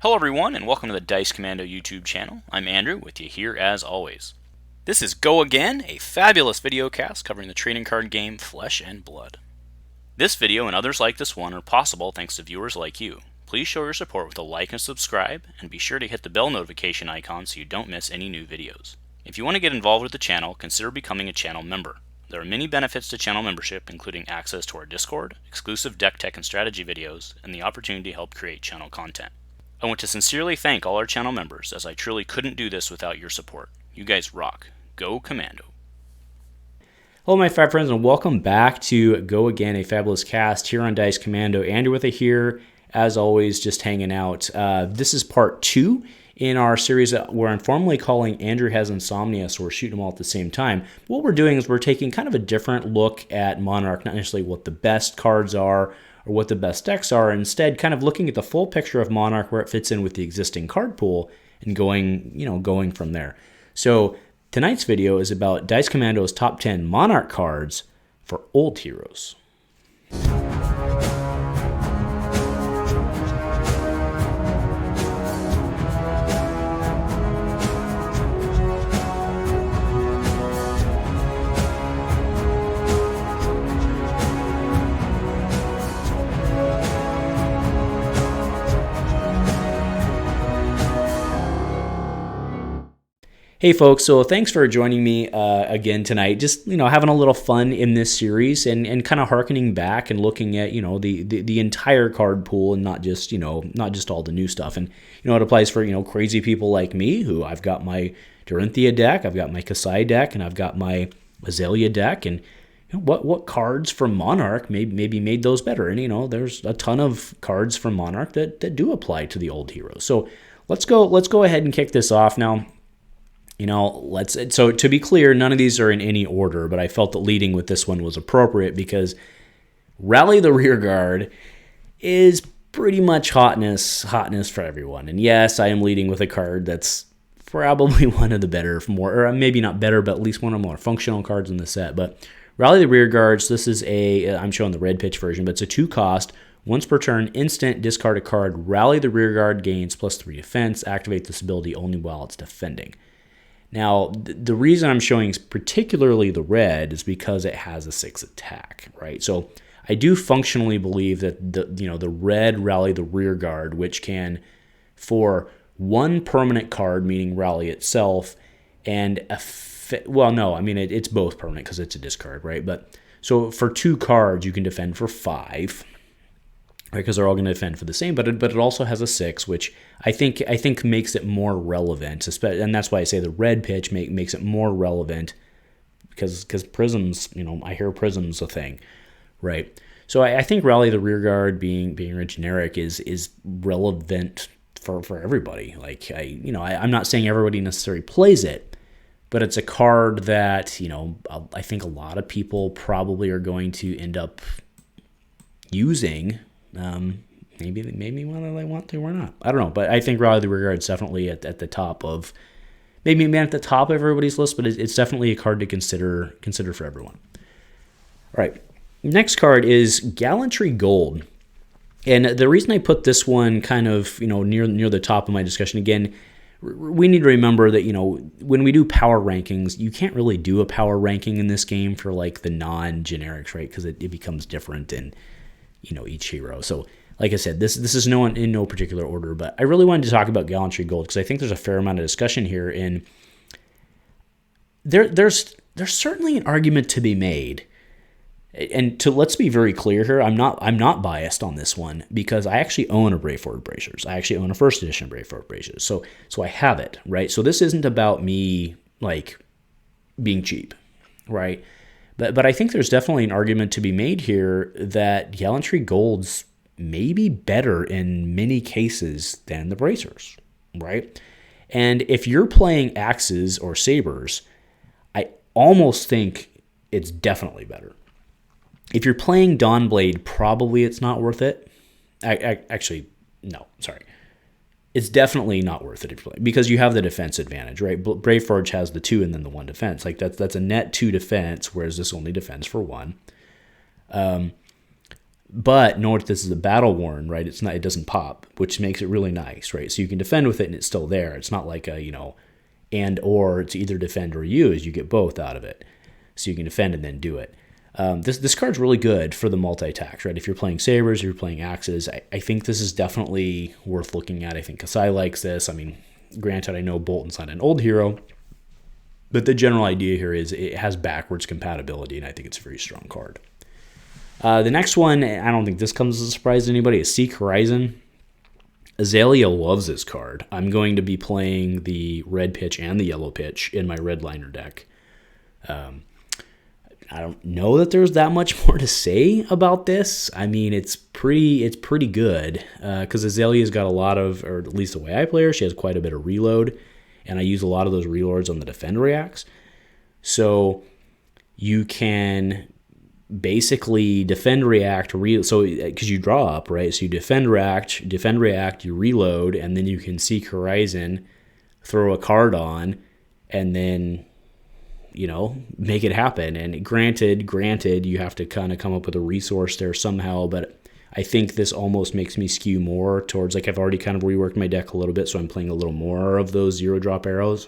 Hello everyone, and welcome to the Dice Commando YouTube channel. I'm Andrew, with you here as always. This is Go Again, a fabulous video cast covering the trading card game Flesh and Blood. This video and others like this one are possible thanks to viewers like you. Please show your support with a like and subscribe, and be sure to hit the bell notification icon so you don't miss any new videos. If you want to get involved with the channel, consider becoming a channel member. There are many benefits to channel membership, including access to our Discord, exclusive deck tech and strategy videos, and the opportunity to help create channel content. I want to sincerely thank all our channel members, as I truly couldn't do this without your support. You guys rock. Go Commando. Hello my fab friends, and welcome back to Go Again, a fabulous cast here on Dice Commando. Andrew with it here, as always, just hanging out. This is part 2 in our series that we're informally calling Andrew Has Insomnia, so we're shooting them all at the same time. What we're doing is we're taking kind of a different look at Monarch, not necessarily what the best cards are, or what the best decks are, instead kind of looking at the full picture of Monarch, where it fits in with the existing card pool, and going from there. So tonight's video is about Dice Commando's top 10 Monarch cards for old heroes. Hey folks, so thanks for joining me again tonight. Just, having a little fun in this series and kind of harkening back and looking at, the entire card pool, and not just all the new stuff. And, it applies for, crazy people like me, who I've got my Dorinthea deck, I've got my Kassai deck, and I've got my Azalea deck. And what cards from Monarch maybe made those better? And, there's a ton of cards from Monarch that do apply to the old heroes. So let's go ahead and kick this off now. So to be clear, none of these are in any order, but I felt that leading with this one was appropriate because Rally the Rearguard is pretty much hotness for everyone. And yes, I am leading with a card that's probably one of the better, or maybe not better, but at least one of the more functional cards in the set. But Rally the Rearguards, this is I'm showing the red pitch version, but it's a 2-cost. Once per turn, instant, discard a card, Rally the Rearguard gains +3 defense, activate this ability only while it's defending. Now, the reason I'm showing particularly the red is because it has a 6 attack, right? So I do functionally believe that the red Rally the Rearguard, which can, for one permanent card, meaning Rally itself, and it's both permanent because it's a discard, right? But so for 2 cards, you can defend for 5. Because they're all going to defend for the same, but it also has a 6, which I think makes it more relevant, and that's why I say the red pitch makes it more relevant, because prisms, I hear prisms a thing, right? So I think Rally the Rearguard being a generic is relevant for everybody. Like I'm not saying everybody necessarily plays it, but it's a card that I think a lot of people probably are going to end up using. Maybe whether they want to or not, I don't know. But I think Rally the Rearguard is definitely at the top of maybe at the top of everybody's list, but it's definitely a card to consider for everyone. All right, next card is Gallantry Gold, and the reason I put this one kind of near the top of my discussion, again, we need to remember that when we do power rankings, you can't really do a power ranking in this game for like the non-generics, right? Because it becomes different in each hero. So like I said, this is in no particular order, but I really wanted to talk about Gallantry Gold because I think there's a fair amount of discussion here, and there's certainly an argument to be made. And let's be very clear here, I'm not biased on this one because I actually own a Brave Forward Bracers. I actually own a first edition Brave Forward Bracers. So I have it, right? So this isn't about me like being cheap, right? But I think there's definitely an argument to be made here that Gallantry Gold's maybe better in many cases than the Bracers, right? And if you're playing Axes or Sabers, I almost think it's definitely better. If you're playing Dawnblade, probably it's not worth it. Actually, no, sorry. It's definitely not worth it if you play, because you have the defense advantage, right? Brave Forge has the 2 and then the 1 defense. Like that's a net 2 defense, whereas this only defends for 1. But note this is a battle worn, right? It doesn't pop, which makes it really nice, right? So you can defend with it and it's still there. It's not like a, and or it's either defend or use. You get both out of it. So you can defend and then do it. This card's really good for the multi-attacks, right? If you're playing sabers, if you're playing axes, I think this is definitely worth looking at. I think Kassai likes this. I mean, granted, I know Bolton's not an old hero, but the general idea here is it has backwards compatibility, and I think it's a very strong card. The next one, I don't think this comes as a surprise to anybody, is Sikh Horizon. Azalea loves this card. I'm going to be playing the red pitch and the yellow pitch in my red liner deck. I don't know that there's that much more to say about this. I mean, it's pretty good because Azalea's got a lot of, or at least the way I play her, she has quite a bit of reload, and I use a lot of those reloads on the defend reacts. So you can basically defend react, so because you draw up, right? So you defend react, you reload, and then you can Sikh Horizon, throw a card on, and then make it happen. And granted, you have to kind of come up with a resource there somehow, but I think this almost makes me skew more towards, like, I've already kind of reworked my deck a little bit, so I'm playing a little more of those 0-drop arrows.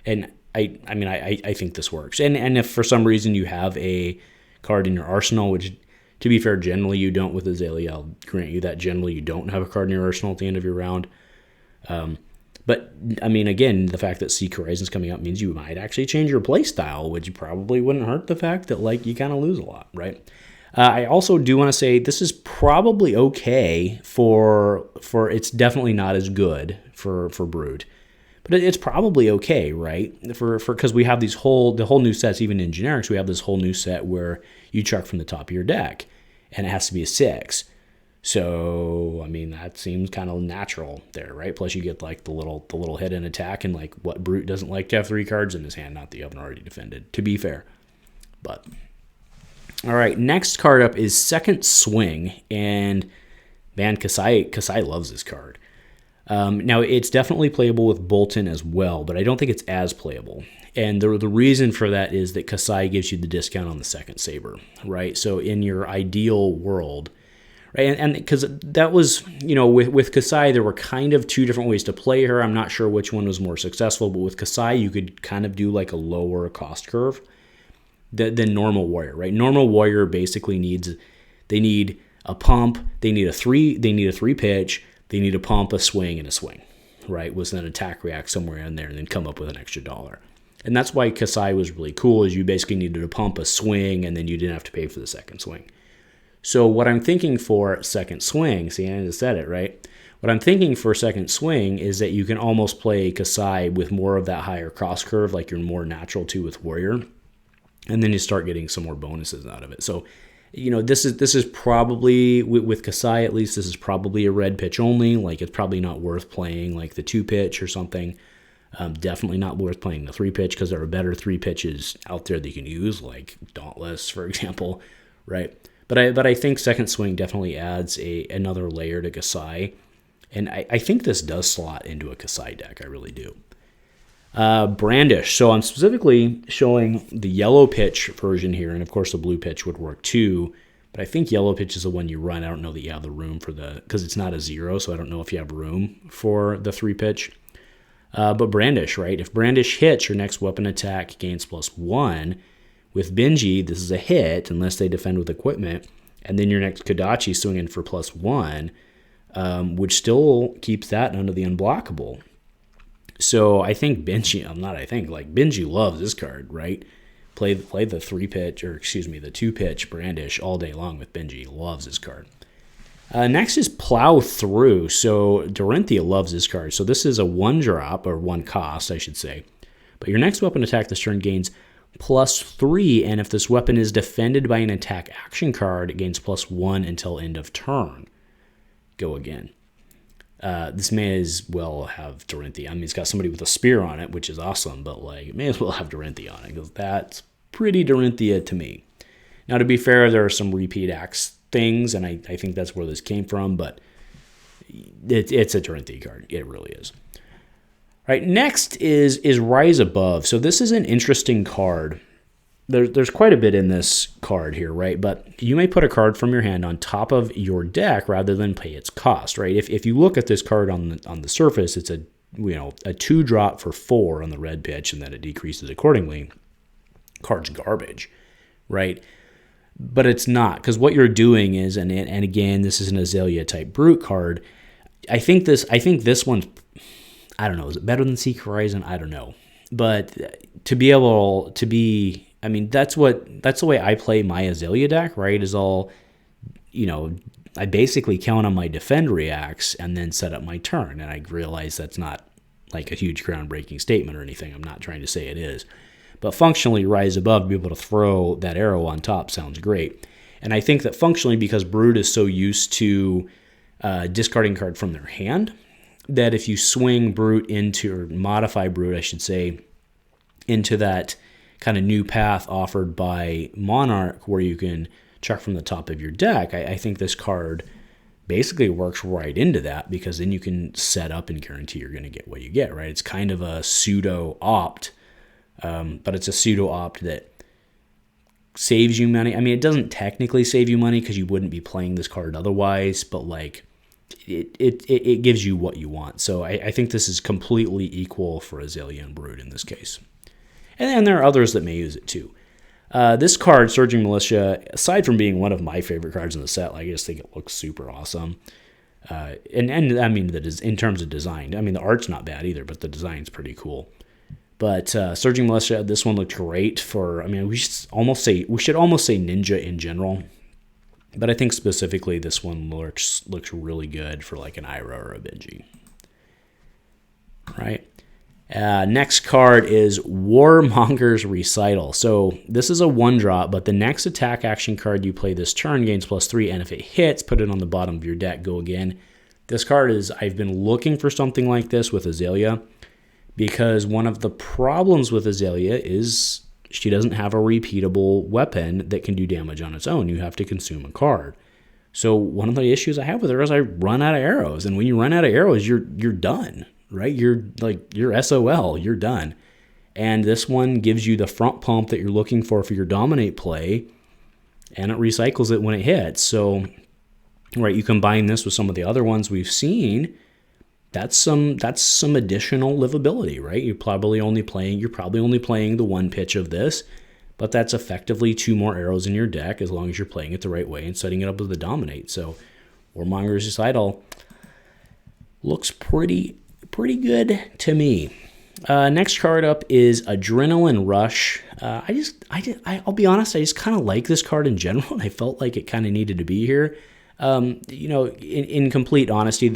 And I think this works. And if for some reason you have a card in your arsenal, which, to be fair, generally you don't with Azalea, I'll grant you that generally you don't have a card in your arsenal at the end of your round. But, I mean, again, the fact that Sikh Horizon's coming up means you might actually change your play style, which probably wouldn't hurt the fact that, like, you kind of lose a lot, right? I also do want to say this is probably okay for it's definitely not as good for Brood. But it's probably okay, right? Because we have the whole new sets, even in generics, we have this whole new set where you chuck from the top of your deck, and it has to be a 6. So, I mean, that seems kind of natural there, right? Plus you get like the little hidden attack, and like what Brute doesn't like to have 3 cards in his hand, not that you haven't already defended, to be fair. But, all right, next card up is Second Swing, and man, Kassai loves this card. Now, it's definitely playable with Bolton as well, but I don't think it's as playable. And the reason for that is that Kassai gives you the discount on the second Saber, right? So in your ideal world, right, and because that was, with Kassai, there were kind of 2 different ways to play her. I'm not sure which one was more successful, but with Kassai, you could kind of do like a lower cost curve than normal warrior, right? Normal warrior basically they need a pump, they need a 3 pitch, they need a pump, a swing, and a swing, right? Was an attack react somewhere in there and then come up with an extra $1. And that's why Kassai was really cool, is you basically needed a pump, a swing, and then you didn't have to pay for the second swing. So what I'm thinking for second swing, see, I just said it, right? What I'm thinking for second swing is that you can almost play Kassai with more of that higher cross curve, like you're more natural to with warrior, and then you start getting some more bonuses out of it. So, this is probably, with Kassai at least, this is probably a red pitch only. Like, it's probably not worth playing like the 2 pitch or something. Definitely not worth playing the 3 pitch, because there are better 3 pitches out there that you can use, like Dauntless, for example, right? But I think Second Swing definitely adds another layer to Kassai, and I think this does slot into a Kassai deck. I really do. Brandish. So I'm specifically showing the yellow pitch version here, and of course the blue pitch would work too, but I think yellow pitch is the one you run. I don't know that you have the room for because it's not a 0, so I don't know if you have room for the 3 pitch. But Brandish, right? If Brandish hits, your next weapon attack gains +1. With Benji, this is a hit unless they defend with equipment, and then your next Kodachi swinging for +1, which still keeps that under the unblockable. So I think Benji loves this card, right? Play the 3 pitch, the 2 pitch Brandish all day long with Benji. Loves this card. Next is Plow Through. So Dorinthea loves this card. So this is a 1-drop, or 1 cost, I should say. But your next weapon attack this turn gains +3, and if this weapon is defended by an attack action card, it gains +1 until end of turn. Go again. This may as well have Dorinthea. I mean, it's got somebody with a spear on it, which is awesome, but it may as well have Dorinthea on it, because that's pretty Dorinthea to me. Now, to be fair, there are some repeat axe things, and I think that's where this came from, but it's a Dorinthea card. It really is. All right, next is Rise Above. So this is an interesting card there's quite a bit in this card here, right? But you may put a card from your hand on top of your deck rather than pay its cost, right? If you look at this card on the surface, it's a 2-drop for 4 on the red pitch, and then it decreases accordingly. Card's garbage, right? But it's not, because what you're doing is, and again, this is an Azalea type brute card. I think this one's, I don't know, is it better than Seek Horizon? I don't know. But to be able to be, I mean, that's the way I play my Azalea deck, right? Is all, I basically count on my defend reacts and then set up my turn. And I realize that's not like a huge groundbreaking statement or anything. I'm not trying to say it is. But functionally, Rise Above, be able to throw that arrow on top sounds great. And I think that functionally, because Brute is so used to discarding card from their hand, that if you swing Brute into, or modify Brute, I should say, into that kind of new path offered by Monarch, where you can chuck from the top of your deck, I think this card basically works right into that, because then you can set up and guarantee you're going to get what you get, right? It's kind of a pseudo-opt, but it's a pseudo-opt that saves you money. I mean, it doesn't technically save you money because you wouldn't be playing this card otherwise, but like it gives you what you want. So I think this is completely equal for Azalea and Brood in this case. And there are others that may use it too. This card, Surging Militia, aside from being one of my favorite cards in the set, I just think it looks super awesome. And I mean, in terms of design, I mean, the art's not bad either, but the design's pretty cool. But Surging Militia, this one looked great for, I mean, we should almost say Ninja in general. But I think specifically this one looks really good for like an Ira or a Benji. Right? Next card is Warmongers Recital. So this is a 1-drop, but the next attack action card you play this turn gains +3, and if it hits, put it on the bottom of your deck, go again. This card is, I've been looking for something like this with Azalea, because one of the problems with Azalea is she doesn't have a repeatable weapon that can do damage on its own. You have to consume a card. So one of the issues I have with her is I run out of arrows, and when you run out of arrows, you're done. Right? You're SOL, you're done. And this one gives you the front pump that you're looking for your dominate play, and it recycles it when it hits. So, right, you combine this with some of the other ones we've seen, that's some additional livability, right? You're probably only playing the one pitch of this, but that's effectively 2 more arrows in your deck as long as you're playing it the right way and setting it up with the dominate. So, Warmongers Recital looks pretty good to me. Next card up is Adrenaline Rush. I'll be honest, I just kind of like this card in general, and I felt like it kind of needed to be here. In complete honesty,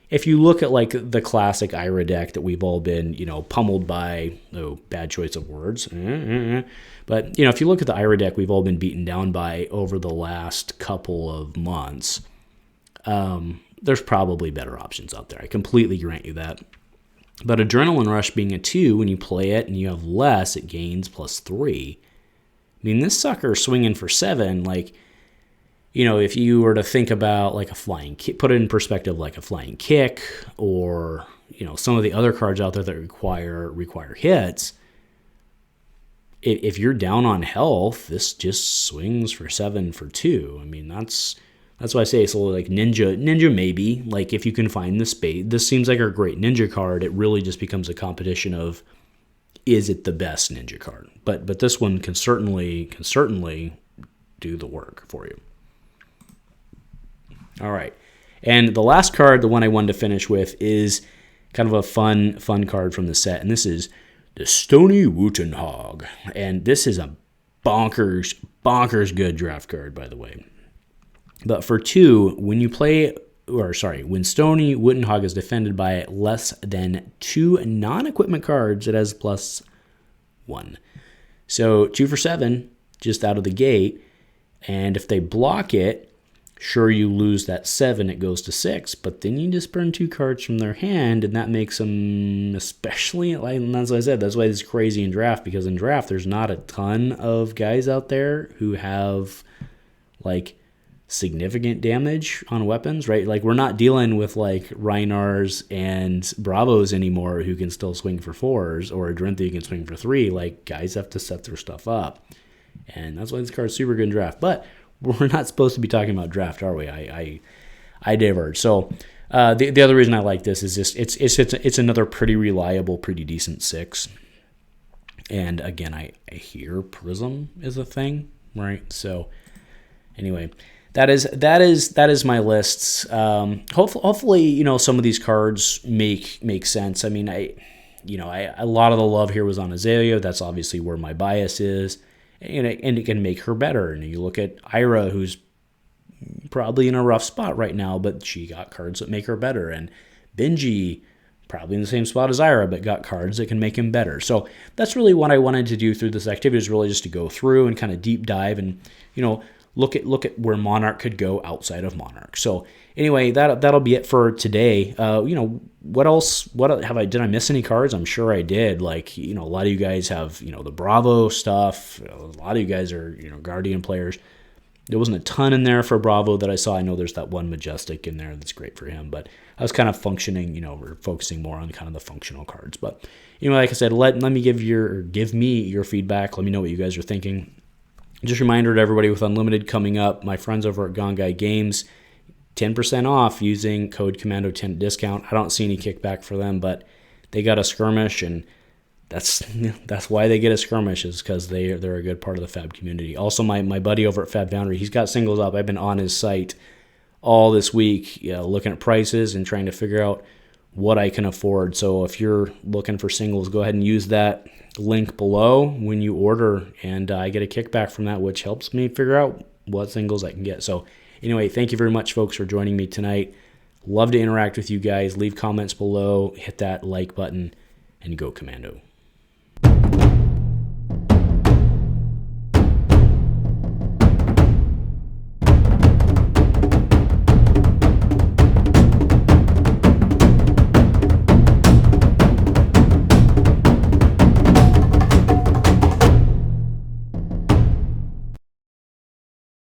if you look at like the classic Ira deck that we've all been, pummeled by, bad choice of words, but if you look at the Ira deck we've all been beaten down by over the last couple of months, there's probably better options out there. I completely grant you that. But Adrenaline Rush being a 2, when you play it and you have less, it gains +3. I mean, this sucker swinging for 7, like, if you were to think about like a flying kick, put it in perspective like a flying kick, or, some of the other cards out there that require hits, if you're down on health, this just swings for 7 for 2. I mean, that's why I say it's a little like Ninja maybe. Like, if you can find the space. This seems like a great Ninja card. It really just becomes a competition of, is it the best Ninja card? But this one can certainly do the work for you. All right. And the last card, the one I wanted to finish with, is kind of a fun card from the set. And this is the Stoney Wooten Hog. And this is a bonkers good draft card, by the way. But for 2, when Stoney Wooten Hog is defended by less than 2 non-equipment cards, it has +1. So 2 for 7, just out of the gate. And if they block it, sure, you lose that 7, it goes to 6. But then you just burn 2 cards from their hand, and that makes them, especially, and that's what I said, that's why it's crazy in draft, because in draft, there's not a ton of guys out there who have, like, significant damage on weapons, right? Like, we're not dealing with like Rhinars and Bravos anymore who can still swing for 4s, or Dorinthea can swing for 3. Like, guys have to set their stuff up. And that's why this card's super good in draft. But we're not supposed to be talking about draft, are we? I diverge. So the other reason I like this is just it's another pretty reliable, pretty decent 6. And again, I hear Prism is a thing, right? So anyway, that is my lists. Hopefully, you know, some of these cards make sense. I mean, a lot of the love here was on Azalea. That's obviously where my bias is, and it can make her better. And you look at Ira, who's probably in a rough spot right now, but she got cards that make her better. And Benji, probably in the same spot as Ira, but got cards that can make him better. So that's really what I wanted to do through this activity, is really just to go through and kind of deep dive and, you know, look at where Monarch could go outside of Monarch. So anyway, that'll be it for today. You know, what else? Did I miss any cards? I'm sure I did. Like, you know, a lot of you guys have, you know, the Bravo stuff. A lot of you guys are, you know, Guardian players. There wasn't a ton in there for Bravo that I saw. I know there's that one Majestic in there that's great for him, but I was kind of functioning, you know, we're focusing more on kind of the functional cards. But, you know, like I said, let me give me your feedback. Let me know what you guys are thinking. Just a reminder to everybody, with Unlimited coming up, my friends over at Gone Guy Games, 10% off using code Commando10 discount. I don't see any kickback for them, but they got a skirmish, and that's why they get a skirmish, is because they're a good part of the Fab community. Also, my buddy over at Fab Foundry, he's got singles up. I've been on his site all this week, looking at prices and trying to figure out what I can afford. So if you're looking for singles, go ahead and use that link below when you order, and I get a kickback from that, which helps me figure out what singles I can get. So anyway, thank you very much, folks, for joining me tonight. Love to interact with you guys. Leave comments below, hit that like button, and go Commando.